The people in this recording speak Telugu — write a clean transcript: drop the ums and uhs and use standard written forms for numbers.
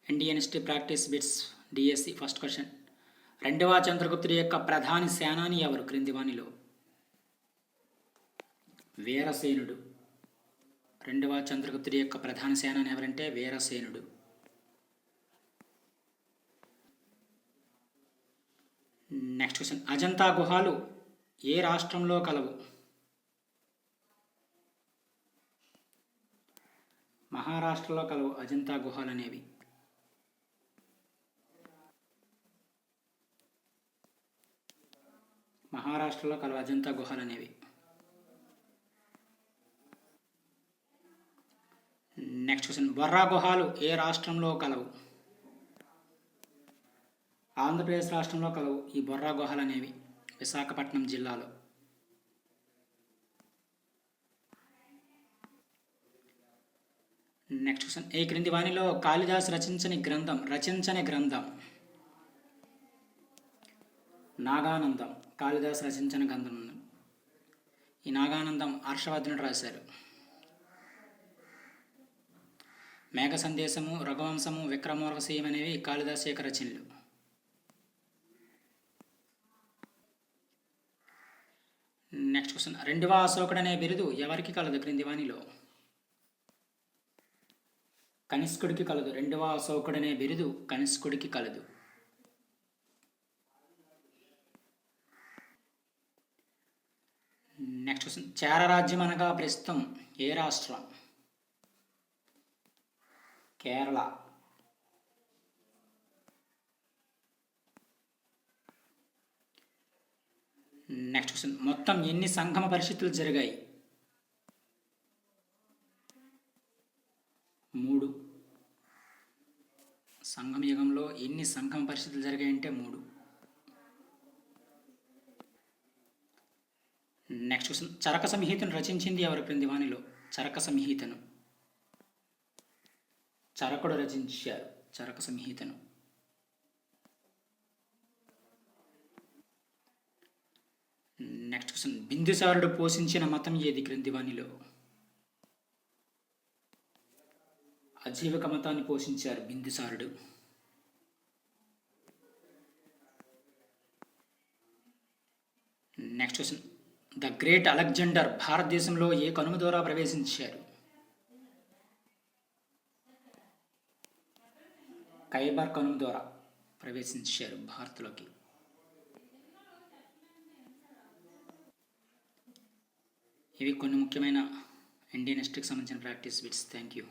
Indian history practice bits DSC first question. రెండవ చంద్రగుప్తుడి యొక్క ప్రధాని సేనాని ఎవరు క్రింది వానిలో? వీరసేనుడు. రెండవ చంద్రగుప్తుడి యొక్క ప్రధాన సేనాని ఎవరంటే వీరసేనుడు. Next question. అజంతా గుహలు ఏ రాష్ట్రంలో కలవు? మహారాష్ట్రలో కలవు అజంతా గుహలు అనేవి. మహారాష్ట్రలో కలవు అజంతా గుహలు అనేవి. Next question. బొర్రా గుహలు ఏ రాష్ట్రంలో కలవు? ఆంధ్రప్రదేశ్ రాష్ట్రంలో కలవు ఈ బొర్రా గుహలు అనేవి, విశాఖపట్నం జిల్లాలో. Next question. ఈ క్రింది వానిలో కాళిదాసు రచించని గ్రంథం నాగానందం. కాళిదాసు రచించిన గ్రంథం. ఈ నాగానందం హర్షవర్ధనుడు రాశారు. మేఘ సందేశము, రఘువంశము, విక్రమోర్వశీయం అనేవి కాళిదాసు యొక్క రచనలు. Next question. రెండవ అశోకుడు అనే బిరుదు ఎవరికి కలదు క్రింది వానిలో? కనిష్కుడికి కలదు. రెండవ అశోకుడు అనే బిరుదు కనిష్కుడికి కలదు. Next question. చేర రాజ్యం అనగా ప్రస్తుతం ఏ రాష్ట్రం? కేరళ. Next question. మొత్తం ఎన్ని సంగమ పరిస్థితులు జరిగాయి? 3. సంగమ యుగంలో ఎన్ని సంగమ పరిస్థితులు జరిగాయంటే 3. Next question. చరక సంహితను రచించింది ఎవరు క్రింది వానిలో? చరక సంహితను చరకుడు రచించారు. చరక సంహితను. Next question. బిందుసారుడు పోషించిన మతం ఏది క్రింది వానిలో? అజీవక మతాన్ని పోషించారు బిందుసారుడు. Next question. The great Alexander భారతదేశంలో ఏ కనుమ ద్వారా ప్రవేశించారు? ఖైబర్ కనుమ ద్వారా ప్రవేశించారు భారత్లోకి. ఇవి కొన్ని ముఖ్యమైన ఇండియన్ హిస్టరీకి సంబంధించిన ప్రాక్టీస్ బిట్స్. Thank you.